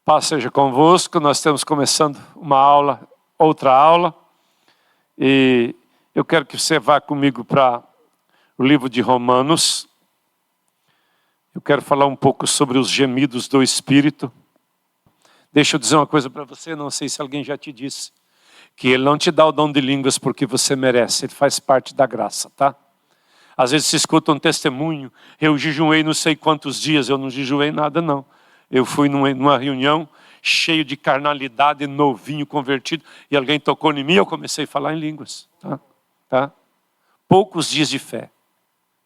Paz seja convosco. Nós estamos começando outra aula, e eu quero que você vá comigo para o livro de Romanos. Eu quero falar um pouco sobre os gemidos do Espírito. Deixa eu dizer uma coisa para você, não sei se alguém já te disse, que Ele não te dá o dom de línguas porque você merece, Ele faz parte da graça, tá? Às vezes se escuta um testemunho, eu jejuei não sei quantos dias, eu não jejuei nada não. Eu fui numa reunião cheio de carnalidade, novinho, convertido, e alguém tocou em mim e eu comecei a falar em línguas. Tá? Poucos dias de fé.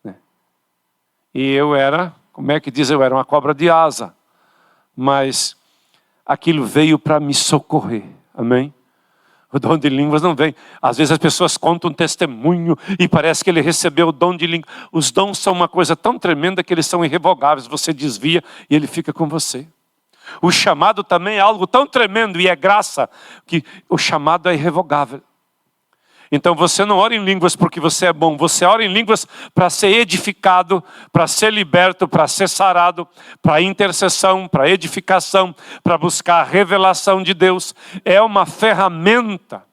Né? E eu era, como é que diz, eu era uma cobra de asa. Mas aquilo veio para me socorrer. Amém? O dom de línguas não vem. Às vezes as pessoas contam um testemunho e parece que ele recebeu o dom de línguas. Os dons são uma coisa tão tremenda que eles são irrevogáveis. Você desvia e ele fica com você. O chamado também é algo tão tremendo e é graça que o chamado é irrevogável. Então você não ora em línguas porque você é bom. Você ora em línguas para ser edificado, para ser liberto, para ser sarado, para intercessão, para edificação, para buscar a revelação de Deus. É uma ferramenta.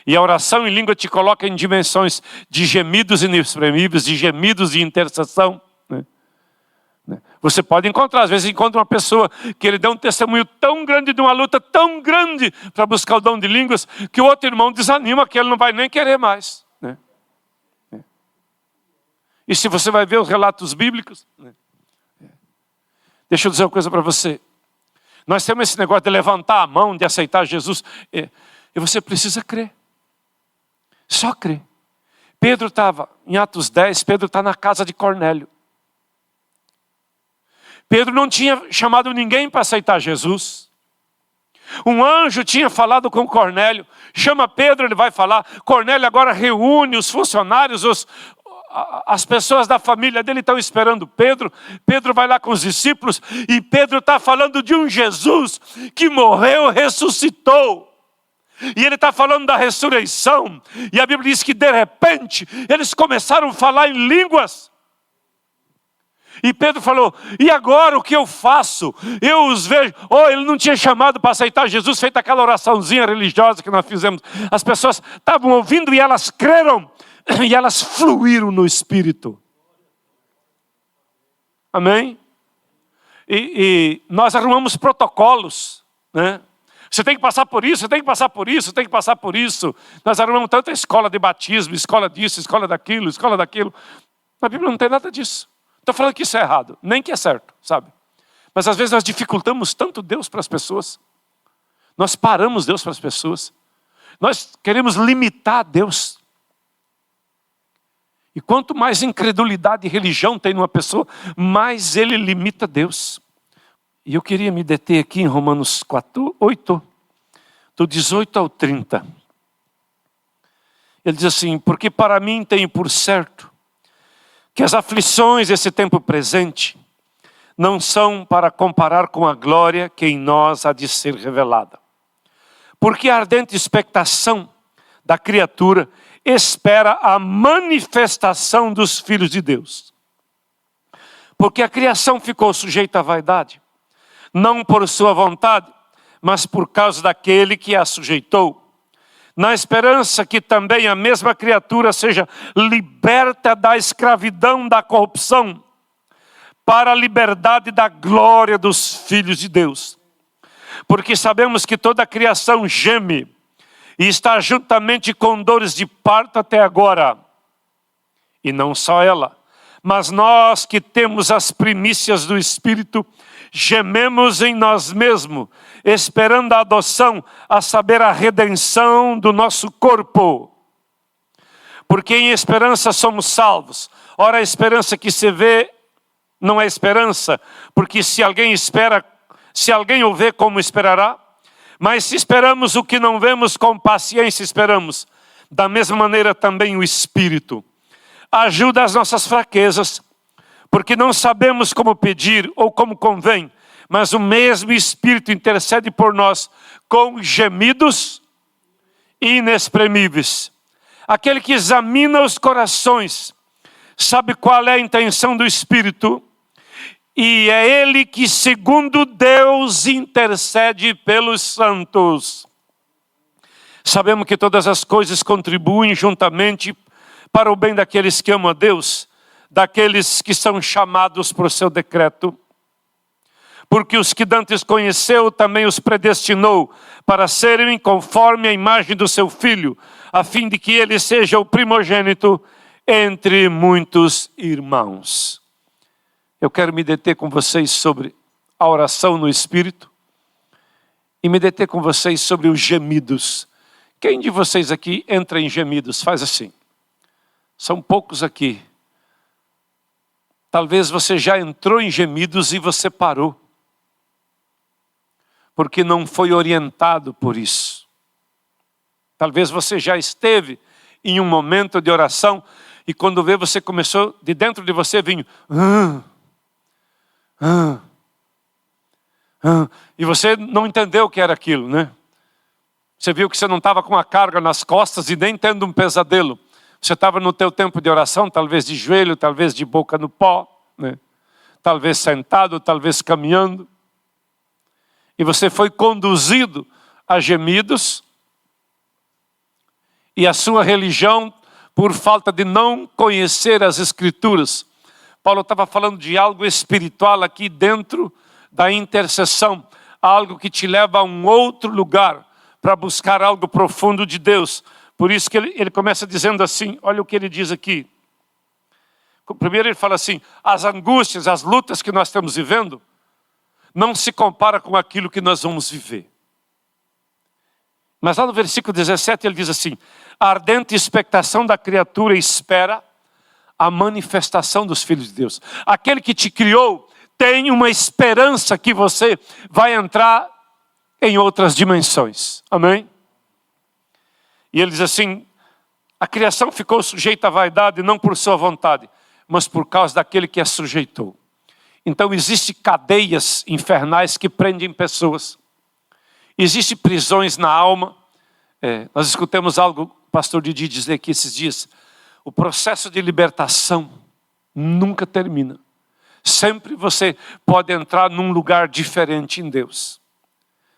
E a oração em língua te coloca em dimensões de gemidos inexprimíveis, de gemidos de intercessão. Você pode encontrar, às vezes encontra uma pessoa que ele deu um testemunho tão grande, de uma luta tão grande para buscar o dom de línguas, que o outro irmão desanima, que ele não vai nem querer mais. Né? E se você vai ver os relatos bíblicos, deixa eu dizer uma coisa para você. Nós temos esse negócio de levantar a mão, de aceitar Jesus, e você precisa crer. Só crer. Pedro estava, em Atos 10, Pedro está na casa de Cornélio. Pedro não tinha chamado ninguém para aceitar Jesus. Um anjo tinha falado com Cornélio. Chama Pedro, ele vai falar. Cornélio agora reúne os funcionários, as pessoas da família dele estão esperando Pedro. Pedro vai lá com os discípulos e Pedro está falando de um Jesus que morreu, ressuscitou. E ele está falando da ressurreição. E a Bíblia diz que de repente eles começaram a falar em línguas. E Pedro falou, e agora o que eu faço? Eu os vejo. Ele não tinha chamado para aceitar Jesus, feita aquela oraçãozinha religiosa que nós fizemos. As pessoas estavam ouvindo e elas creram. E elas fluíram no Espírito. Amém? E nós arrumamos protocolos. Né? Você tem que passar por isso, você tem que passar por isso, você tem que passar por isso. Nós arrumamos tanta escola de batismo, escola disso, escola daquilo, escola daquilo. Na Bíblia não tem nada disso. Estou falando que isso é errado, nem que é certo, sabe? Mas às vezes nós dificultamos tanto Deus para as pessoas. Nós paramos Deus para as pessoas. Nós queremos limitar Deus. E quanto mais incredulidade e religião tem numa pessoa, mais ele limita Deus. E eu queria me deter aqui em Romanos 8, do 18 ao 30. Ele diz assim, porque para mim tenho por certo que as aflições desse tempo presente não são para comparar com a glória que em nós há de ser revelada. Porque a ardente expectação da criatura espera a manifestação dos filhos de Deus. Porque a criação ficou sujeita à vaidade, não por sua vontade, mas por causa daquele que a sujeitou, na esperança que também a mesma criatura seja liberta da escravidão da corrupção, para a liberdade da glória dos filhos de Deus. Porque sabemos que toda a criação geme, e está juntamente com dores de parto até agora. E não só ela, mas nós que temos as primícias do Espírito, gememos em nós mesmos, esperando a adoção, a saber, a redenção do nosso corpo. Porque em esperança somos salvos. Ora, a esperança que se vê não é esperança, porque se alguém espera, se alguém o vê, como esperará? Mas se esperamos o que não vemos, com paciência esperamos. Da mesma maneira também o Espírito ajuda as nossas fraquezas, porque não sabemos como pedir ou como convém, mas o mesmo Espírito intercede por nós com gemidos inexprimíveis. Aquele que examina os corações sabe qual é a intenção do Espírito, E é Ele que, segundo Deus, intercede pelos santos. Sabemos que todas as coisas contribuem juntamente para o bem daqueles que amam a Deus, daqueles que são chamados por seu decreto. Porque os que dantes conheceu, também os predestinou para serem conforme a imagem do seu Filho, a fim de que ele seja o primogênito entre muitos irmãos. Eu quero me deter com vocês sobre a oração no Espírito e me deter com vocês sobre os gemidos. Quem de vocês aqui entra em gemidos? Faz assim. São poucos aqui. Talvez você já entrou em gemidos e você parou, porque não foi orientado por isso. Talvez você já esteve em um momento de oração e quando vê você começou, de dentro de você vinha e você não entendeu o que era aquilo, né? Você viu que você não estava com a carga nas costas e nem tendo um pesadelo. Você estava no teu tempo de oração, talvez de joelho, talvez de boca no pó, né? Talvez sentado, talvez caminhando. E você foi conduzido a gemidos. E a sua religião, por falta de não conhecer as Escrituras. Paulo estava falando de algo espiritual aqui dentro da intercessão. Algo que te leva a um outro lugar para buscar algo profundo de Deus. Por isso que ele começa dizendo assim, olha o que ele diz aqui. Primeiro ele fala assim, as angústias, as lutas que nós estamos vivendo, não se compara com aquilo que nós vamos viver. Mas lá no versículo 17 ele diz assim, a ardente expectação da criatura espera a manifestação dos filhos de Deus. Aquele que te criou tem uma esperança que você vai entrar em outras dimensões. Amém? E ele diz assim, a criação ficou sujeita à vaidade não por sua vontade, mas por causa daquele que a sujeitou. Então existem cadeias infernais que prendem pessoas. Existem prisões na alma. Nós escutamos algo, o pastor Didi dizer aqui esses dias. O processo de libertação nunca termina. Sempre você pode entrar num lugar diferente em Deus.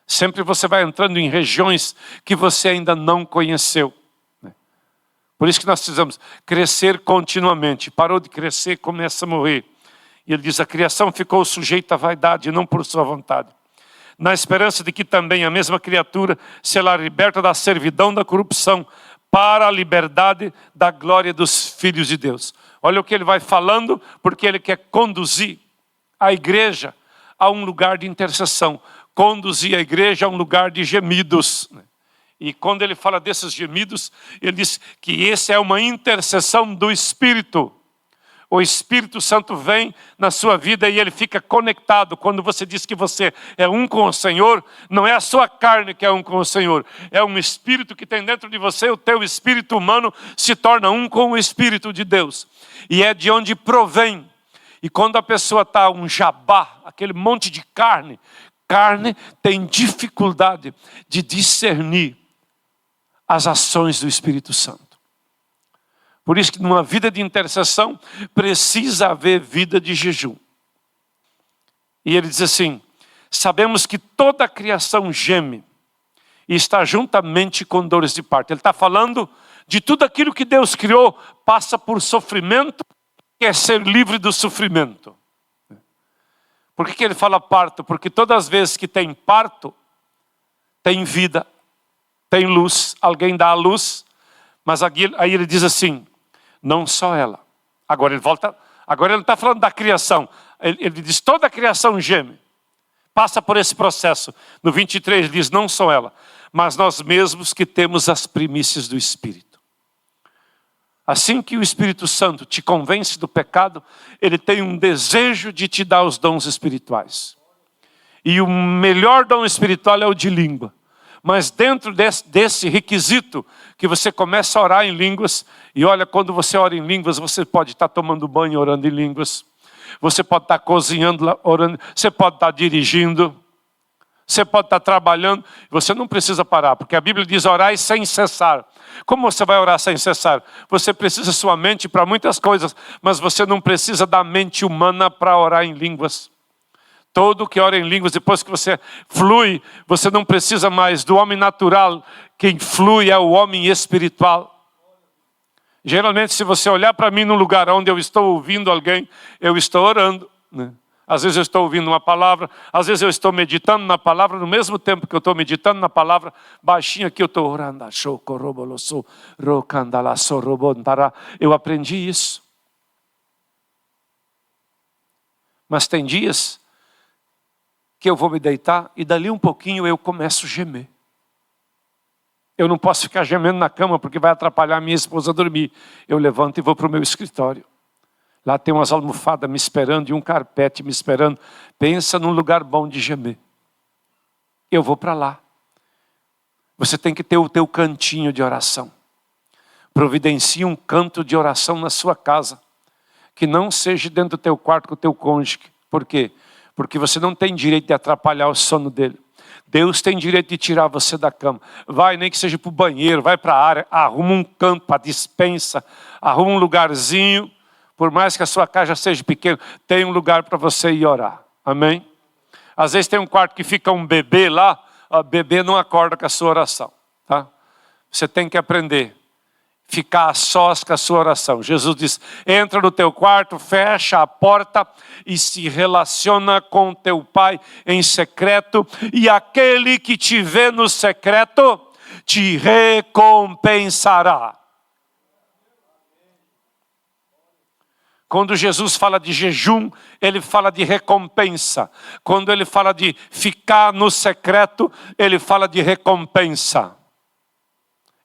Sempre você vai entrando em regiões que você ainda não conheceu. Por isso que nós precisamos crescer continuamente. Parou de crescer, começa a morrer. E ele diz, a criação ficou sujeita à vaidade, não por sua vontade. Na esperança de que também a mesma criatura será liberta da servidão da corrupção para a liberdade da glória dos filhos de Deus. Olha o que ele vai falando, porque ele quer conduzir a igreja a um lugar de intercessão. Conduzir a igreja a um lugar de gemidos. E quando ele fala desses gemidos, ele diz que essa é uma intercessão do Espírito. O Espírito Santo vem na sua vida e ele fica conectado. Quando você diz que você é um com o Senhor, não é a sua carne que é um com o Senhor. É um Espírito que tem dentro de você, o teu espírito humano se torna um com o Espírito de Deus. E é de onde provém. E quando a pessoa está um jabá, aquele monte de carne tem dificuldade de discernir as ações do Espírito Santo. Por isso que numa vida de intercessão precisa haver vida de jejum. E ele diz assim, sabemos que toda a criação geme e está juntamente com dores de parto. Ele está falando de tudo aquilo que Deus criou, passa por sofrimento, quer ser livre do sofrimento. Por que ele fala parto? Porque todas as vezes que tem parto, tem vida, tem luz, alguém dá a luz, mas aí ele diz assim, não só ela. Agora ele não está falando da criação. Ele diz, toda a criação geme. Passa por esse processo. No 23 ele diz, não só ela, mas nós mesmos que temos as primícias do Espírito. Assim que o Espírito Santo te convence do pecado, ele tem um desejo de te dar os dons espirituais. E o melhor dom espiritual é o de língua. Mas dentro desse requisito, que você começa a orar em línguas, e olha, quando você ora em línguas, você pode estar tomando banho orando em línguas, você pode estar cozinhando orando, você pode estar dirigindo, Você pode estar trabalhando, você não precisa parar, porque a Bíblia diz orai sem cessar. Como você vai orar sem cessar? Você precisa sua mente para muitas coisas, mas você não precisa da mente humana para orar em línguas. Todo que ora em línguas, depois que você flui, você não precisa mais do homem natural. Quem flui é o homem espiritual. Geralmente, se você olhar para mim num lugar onde eu estou ouvindo alguém, eu estou orando, né? Às vezes eu estou ouvindo uma palavra, às vezes eu estou meditando na palavra, no mesmo tempo que eu estou meditando na palavra, baixinho aqui eu estou orando. Eu aprendi isso. Mas tem dias que eu vou me deitar e dali um pouquinho eu começo a gemer. Eu não posso ficar gemendo na cama porque vai atrapalhar a minha esposa a dormir. Eu levanto e vou para o meu escritório. Lá tem umas almofadas me esperando e um carpete me esperando. Pensa num lugar bom de gemer. Eu vou para lá. Você tem que ter o teu cantinho de oração. Providencie um canto de oração na sua casa. Que não seja dentro do teu quarto com o teu cônjuge. Por quê? Porque você não tem direito de atrapalhar o sono dele. Deus tem direito de tirar você da cama. Vai, nem que seja para o banheiro, vai para a área, arruma um canto para a despensa, arruma um lugarzinho. Por mais que a sua casa seja pequena, tem um lugar para você ir orar. Amém? Às vezes tem um quarto que fica um bebê lá, o bebê não acorda com a sua oração. Tá? Você tem que aprender. Ficar a sós com a sua oração. Jesus diz, entra no teu quarto, fecha a porta e se relaciona com teu pai em secreto. E aquele que te vê no secreto, te recompensará. Quando Jesus fala de jejum, ele fala de recompensa. Quando ele fala de ficar no secreto, ele fala de recompensa.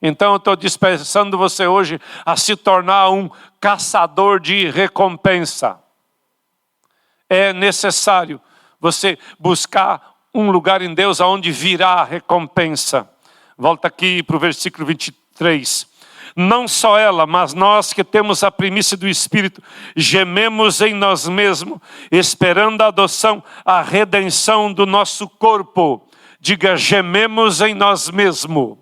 Então eu estou dispensando você hoje a se tornar um caçador de recompensa. É necessário você buscar um lugar em Deus onde virá a recompensa. Volta aqui para o versículo 23. Não só ela, mas nós que temos a primícia do Espírito, gememos em nós mesmos, esperando a adoção, a redenção do nosso corpo. Diga, gememos em nós mesmos.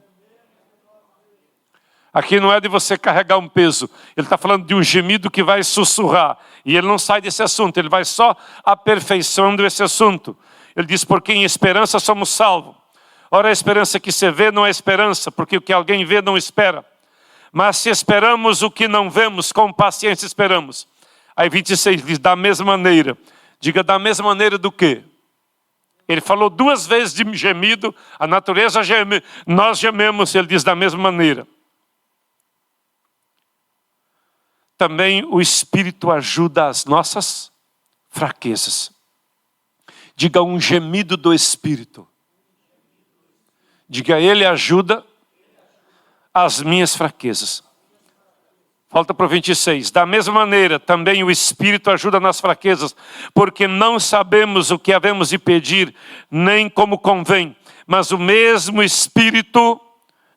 Aqui não é de você carregar um peso. Ele está falando de um gemido que vai sussurrar. E ele não sai desse assunto, ele vai só aperfeiçoando esse assunto. Ele diz, porque em esperança somos salvos. Ora, a esperança que você vê não é esperança, porque o que alguém vê não espera. Mas se esperamos o que não vemos, com paciência esperamos. Aí 26 diz, da mesma maneira. Diga, da mesma maneira do quê? Ele falou duas vezes de gemido, a natureza geme, nós gememos, ele diz da mesma maneira. Também o Espírito ajuda as nossas fraquezas. Diga, um gemido do Espírito. Diga, ele ajuda as minhas fraquezas. Volta para o 26. Da mesma maneira, também o Espírito ajuda nas fraquezas, porque não sabemos o que havemos de pedir, nem como convém. Mas o mesmo Espírito,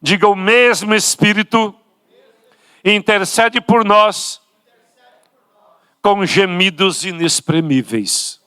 diga, o mesmo Espírito, intercede por nós com gemidos inexprimíveis.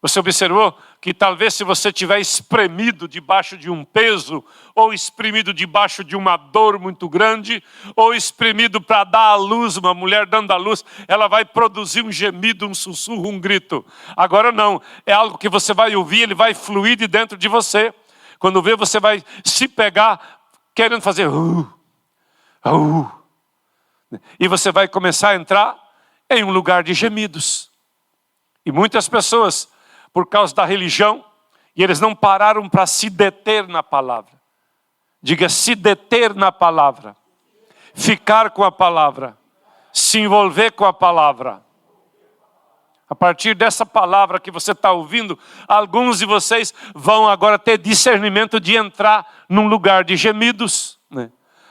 Você observou que talvez se você tiver espremido debaixo de um peso, ou espremido debaixo de uma dor muito grande, ou espremido para dar à luz, uma mulher dando à luz, ela vai produzir um gemido, um sussurro, um grito. Agora não, é algo que você vai ouvir, ele vai fluir de dentro de você. Quando vê, você vai se pegar querendo fazer e você vai começar a entrar em um lugar de gemidos. E muitas pessoas, por causa da religião, e eles não pararam para se deter na palavra. Diga, se deter na palavra, ficar com a palavra, se envolver com a palavra. A partir dessa palavra que você está ouvindo, alguns de vocês vão agora ter discernimento de entrar num lugar de gemidos, né?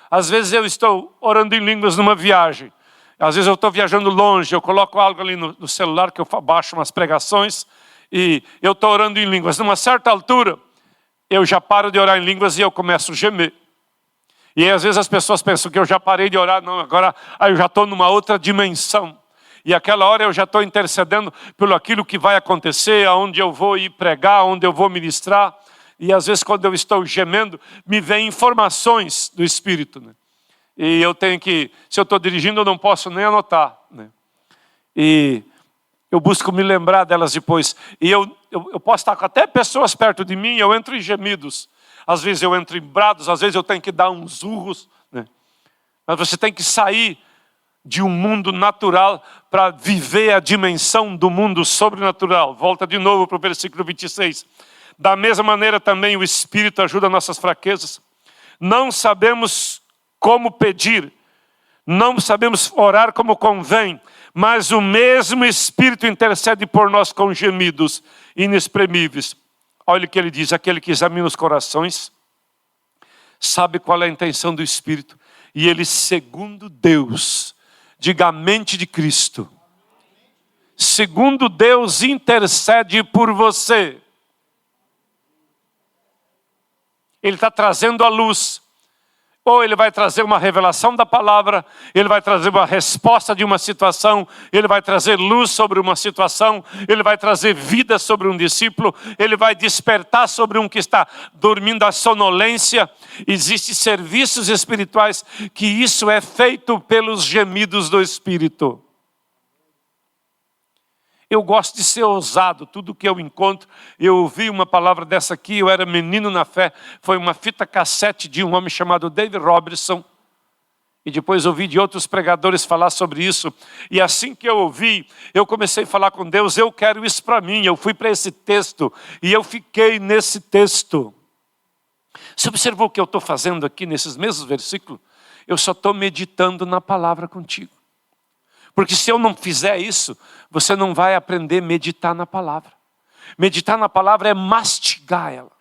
Às vezes eu estou orando em línguas numa viagem. Às vezes eu estou viajando longe, eu coloco algo ali no celular que eu baixo umas pregações e eu estou orando em línguas. Numa certa altura, eu já paro de orar em línguas e eu começo a gemer. E aí, às vezes as pessoas pensam que eu já parei de orar, não, agora eu já estou numa outra dimensão. E aquela hora eu já estou intercedendo pelo aquilo que vai acontecer, aonde eu vou ir pregar, onde eu vou ministrar. E às vezes quando eu estou gemendo, me vêm informações do Espírito, né? E eu tenho que, se eu estou dirigindo, eu não posso nem anotar, né? E eu busco me lembrar delas depois. E eu posso estar com até pessoas perto de mim, eu entro em gemidos. Às vezes eu entro em brados, às vezes eu tenho que dar uns urros, né? Mas você tem que sair de um mundo natural para viver a dimensão do mundo sobrenatural. Volta de novo para o versículo 26. Da mesma maneira também o Espírito ajuda nossas fraquezas. Não sabemos como pedir, não sabemos orar como convém, mas o mesmo Espírito intercede por nós com gemidos inexprimíveis. Olha o que ele diz: aquele que examina os corações sabe qual é a intenção do Espírito, e ele, segundo Deus, diga a mente de Cristo, segundo Deus intercede por você. Ele está trazendo a luz. Ou ele vai trazer uma revelação da palavra, ele vai trazer uma resposta de uma situação, ele vai trazer luz sobre uma situação, ele vai trazer vida sobre um discípulo, ele vai despertar sobre um que está dormindo a sonolência. Existem serviços espirituais que isso é feito pelos gemidos do Espírito. Eu gosto de ser ousado, tudo que eu encontro. Eu ouvi uma palavra dessa aqui, eu era menino na fé. Foi uma fita cassete de um homem chamado David Robertson. E depois ouvi de outros pregadores falar sobre isso. E assim que eu ouvi, eu comecei a falar com Deus: eu quero isso para mim. Eu fui para esse texto e eu fiquei nesse texto. Você observou o que eu estou fazendo aqui nesses mesmos versículos? Eu só estou meditando na palavra contigo. Porque se eu não fizer isso, você não vai aprender a meditar na palavra. Meditar na palavra é mastigar ela.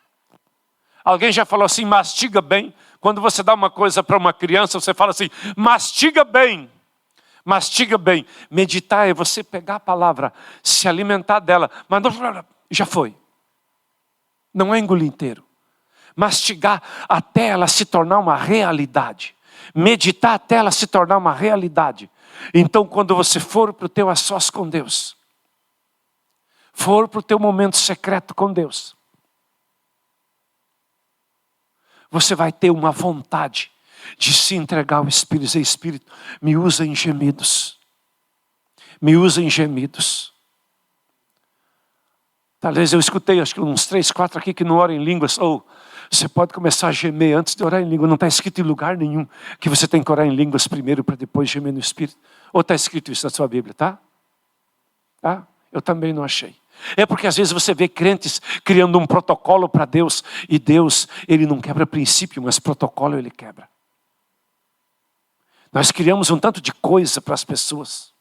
Alguém já falou assim: mastiga bem. Quando você dá uma coisa para uma criança, você fala assim: mastiga bem. Mastiga bem. Meditar é você pegar a palavra, se alimentar dela, mas não, já foi. Não é engolir inteiro. Mastigar até ela se tornar uma realidade. Meditar até ela se tornar uma realidade. Então, quando você for para o teu a sós com Deus, for para o teu momento secreto com Deus, você vai ter uma vontade de se entregar ao Espírito. Dizer: Espírito, me usa em gemidos. Me usa em gemidos. Talvez eu escutei, acho que uns 3, 4 aqui que não oram em línguas. Ou você pode começar a gemer antes de orar em língua. Não está escrito em lugar nenhum que você tem que orar em línguas primeiro para depois gemer no Espírito. Ou está escrito isso na sua Bíblia, tá? Tá? Eu também não achei. É porque às vezes você vê crentes criando um protocolo para Deus. E Deus, Ele não quebra princípio, mas protocolo Ele quebra. Nós criamos um tanto de coisa para as pessoas.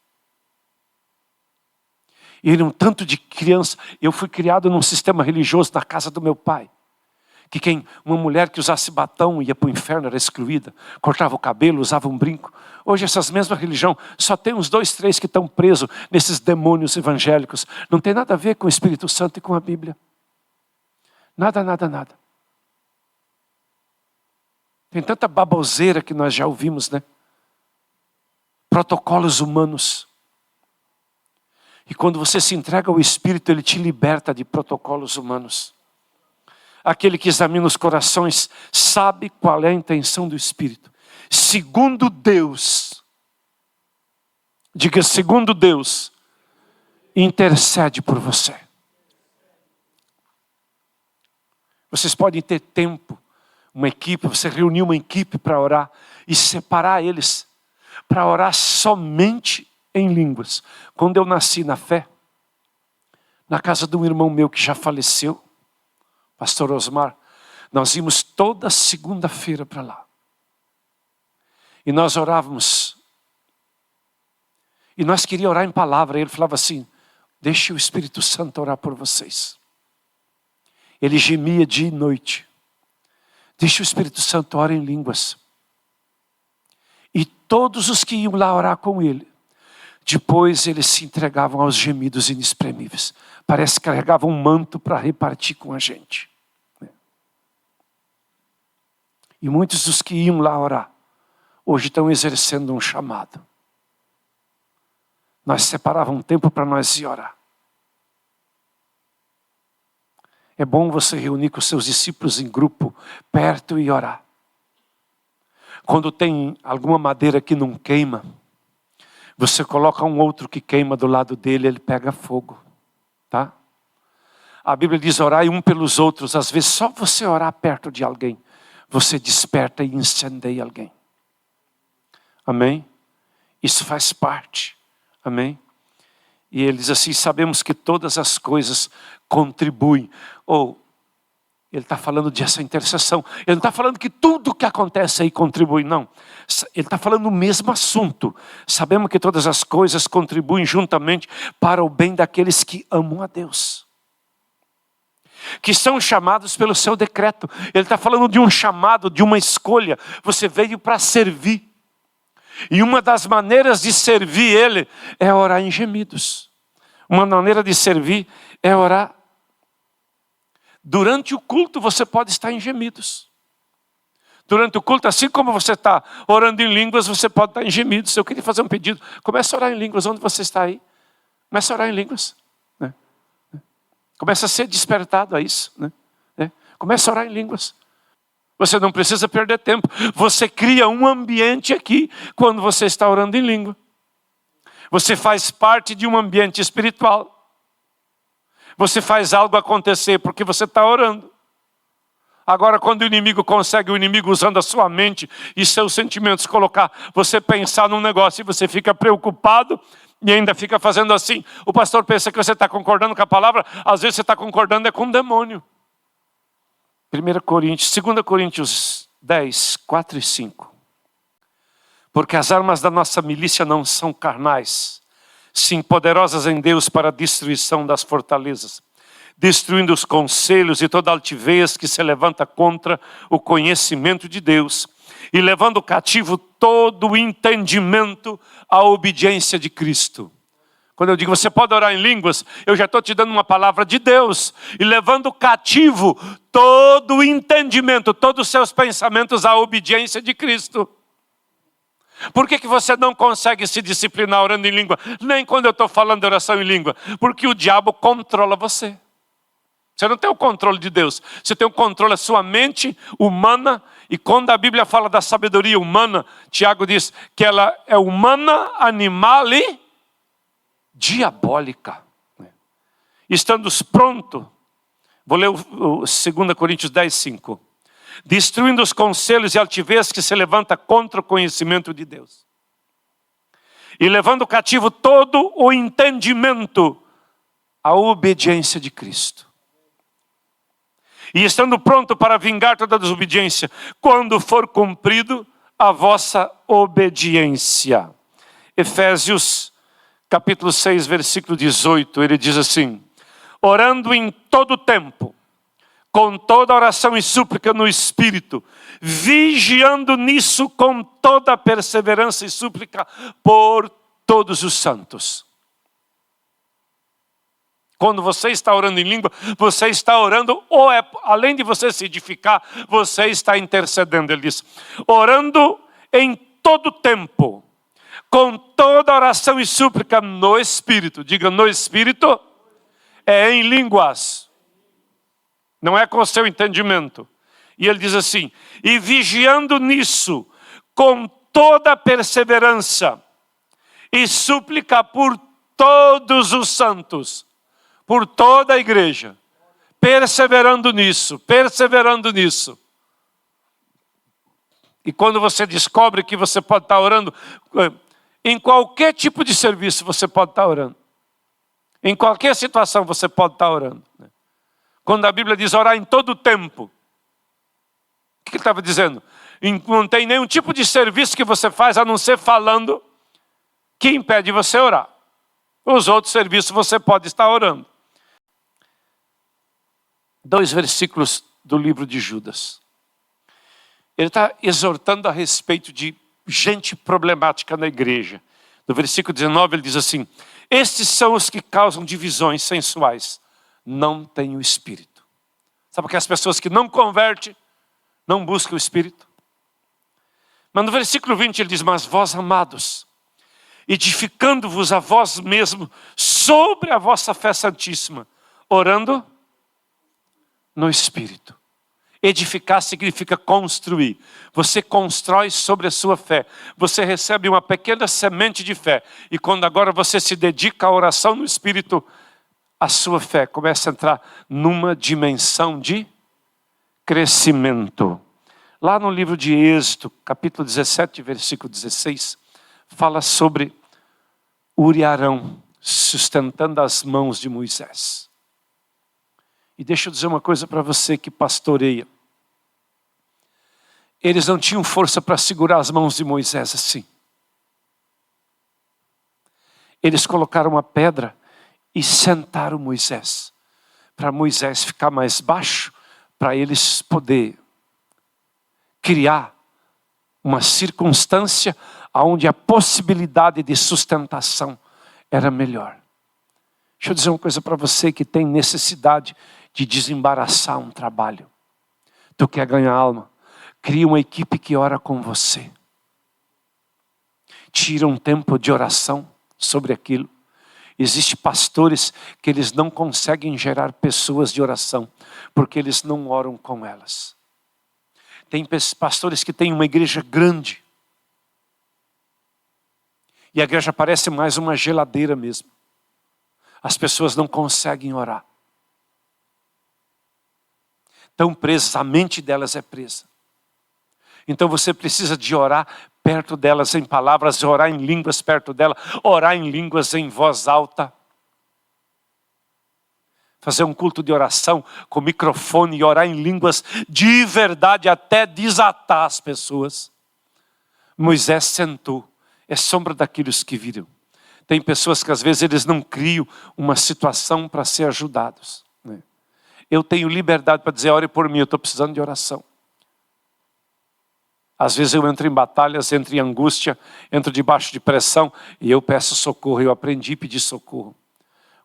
E um tanto de criança. Eu fui criado num sistema religioso na casa do meu pai. Que uma mulher que usasse batom ia para o inferno, era excluída. Cortava o cabelo, usava um brinco. Hoje essas mesmas religiões, só tem uns 2, 3 que estão presos nesses demônios evangélicos. Não tem nada a ver com o Espírito Santo e com a Bíblia. Nada, nada, nada. Tem tanta baboseira que nós já ouvimos, né? Protocolos humanos. E quando você se entrega ao Espírito, Ele te liberta de protocolos humanos. Aquele que examina os corações sabe qual é a intenção do Espírito. Segundo Deus, diga: segundo Deus, intercede por você. Vocês podem ter tempo, uma equipe, você reunir uma equipe para orar e separar eles para orar somente em línguas. Quando eu nasci na fé, na casa de um irmão meu que já faleceu, Pastor Osmar, nós íamos toda segunda-feira para lá. E nós orávamos. E nós queríamos orar em palavra. Ele falava assim: deixe o Espírito Santo orar por vocês. Ele gemia dia e noite. Deixe o Espírito Santo orar em línguas. E todos os que iam lá orar com ele, depois eles se entregavam aos gemidos inexprimíveis. Parece que carregavam um manto para repartir com a gente. E muitos dos que iam lá orar, hoje estão exercendo um chamado. nós separávamos um tempo para nós ir orar. É bom você reunir com seus discípulos em grupo, perto e orar. Quando tem alguma madeira que não queima, você coloca um outro que queima do lado dele, ele pega fogo. Tá? A Bíblia diz orai um pelos outros. Às vezes só você orar perto de alguém, você desperta e incendeia alguém. Amém? Isso faz parte. Amém? E ele diz assim, sabemos que todas as coisas contribuem. Ele está falando dessa intercessão. Ele não está falando que tudo que acontece aí contribui, não. Ele está falando o mesmo assunto. Sabemos que todas as coisas contribuem juntamente para o bem daqueles que amam a Deus, que são chamados pelo seu decreto. Ele está falando de um chamado, de uma escolha. Você veio para servir. E uma das maneiras de servir Ele é orar em gemidos. Uma maneira de servir é orar. Durante o culto você pode estar em gemidos. Durante o culto, assim como você está orando em línguas, você pode estar em gemidos. Eu queria fazer um pedido. Comece a orar em línguas. Onde você está aí? Comece a orar em línguas. Né? Comece a ser despertado a isso. Né? Comece a orar em línguas. Você não precisa perder tempo. Você cria um ambiente aqui quando você está orando em língua. Você faz parte de um ambiente espiritual. Você faz algo acontecer porque você está orando. Agora, quando o inimigo usando a sua mente e seus sentimentos, colocar você pensar num negócio e você fica preocupado e ainda fica fazendo assim. O pastor pensa que você está concordando com a palavra, às vezes você está concordando com um demônio. 2 Coríntios 10, 4 e 5. Porque as armas da nossa milícia não são carnais, sim poderosas em Deus para a destruição das fortalezas, destruindo os conselhos e toda altivez que se levanta contra o conhecimento de Deus, e levando cativo todo o entendimento à obediência de Cristo. Quando eu digo você pode orar em línguas, eu já estou te dando uma palavra de Deus, e levando cativo todo o entendimento, todos os seus pensamentos à obediência de Cristo. Por que você não consegue se disciplinar orando em língua? Nem quando eu estou falando de oração em língua. Porque o diabo controla você. Você não tem o controle de Deus. Você tem o controle da sua mente humana. E quando a Bíblia fala da sabedoria humana, Tiago diz que ela é humana, animal e diabólica. Estando pronto, vou ler o 2 Coríntios 10, 5. Destruindo os conselhos e altivez que se levanta contra o conhecimento de Deus. E levando cativo todo o entendimento à obediência de Cristo. E estando pronto para vingar toda desobediência, quando for cumprido a vossa obediência. Efésios capítulo 6, versículo 18, ele diz assim: orando em todo tempo, com toda oração e súplica no Espírito, vigiando nisso com toda perseverança e súplica por todos os santos. Quando você está orando em língua, você está orando, além de você se edificar, você está intercedendo. Ele diz, orando em todo tempo, com toda oração e súplica no Espírito. Diga, no Espírito é em línguas. Não é com o seu entendimento. E ele diz assim, e vigiando nisso, com toda perseverança e súplica por todos os santos, por toda a igreja, perseverando nisso. E quando você descobre que você pode estar orando, em qualquer tipo de serviço você pode estar orando. Em qualquer situação você pode estar orando. Quando a Bíblia diz orar em todo o tempo, o que ele estava dizendo? Não tem nenhum tipo de serviço que você faz a não ser falando que impede você orar. Os outros serviços você pode estar orando. 2 versículos do livro de Judas. Ele está exortando a respeito de gente problemática na igreja. No versículo 19 ele diz assim, estes são os que causam divisões sensuais. Não tem o Espírito. Sabe que as pessoas que não convertem, não buscam o Espírito? Mas no versículo 20 ele diz, mas vós amados, edificando-vos a vós mesmo sobre a vossa fé santíssima, orando no Espírito. Edificar significa construir. Você constrói sobre a sua fé. Você recebe uma pequena semente de fé. E quando agora você se dedica à oração no Espírito, a sua fé começa a entrar numa dimensão de crescimento. Lá no livro de Êxodo, capítulo 17, versículo 16, fala sobre Uri e Arão sustentando as mãos de Moisés. E deixa eu dizer uma coisa para você que pastoreia. Eles não tinham força para segurar as mãos de Moisés assim. Eles colocaram uma pedra e sentaram Moisés. Para Moisés ficar mais baixo, para eles poderem criar uma circunstância onde a possibilidade de sustentação era melhor. Deixa eu dizer uma coisa para você que tem necessidade de desembaraçar um trabalho. Tu quer ganhar alma? Cria uma equipe que ora com você. Tira um tempo de oração sobre aquilo. Existem pastores que eles não conseguem gerar pessoas de oração, porque eles não oram com elas. Tem pastores que têm uma igreja grande. E a igreja parece mais uma geladeira mesmo. As pessoas não conseguem orar. Estão presas, a mente delas é presa. Então você precisa de orar perto delas em palavras, orar em línguas perto dela, orar em línguas em voz alta. Fazer um culto de oração com microfone e orar em línguas de verdade até desatar as pessoas. Moisés sentou, é sombra daqueles que viram. Tem pessoas que às vezes eles não criam uma situação para ser ajudados. Eu tenho liberdade para dizer, ore por mim, eu estou precisando de oração. Às vezes eu entro em batalhas, entro em angústia, entro debaixo de pressão e eu peço socorro. Eu aprendi a pedir socorro.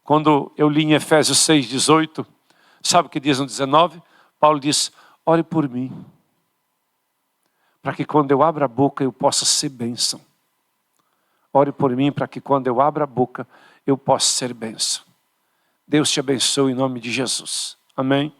Quando eu li em Efésios 6,18, sabe o que diz no 19? Paulo diz, ore por mim. Para que quando eu abra a boca eu possa ser bênção. Ore por mim para que quando eu abra a boca eu possa ser bênção. Deus te abençoe em nome de Jesus. Amém.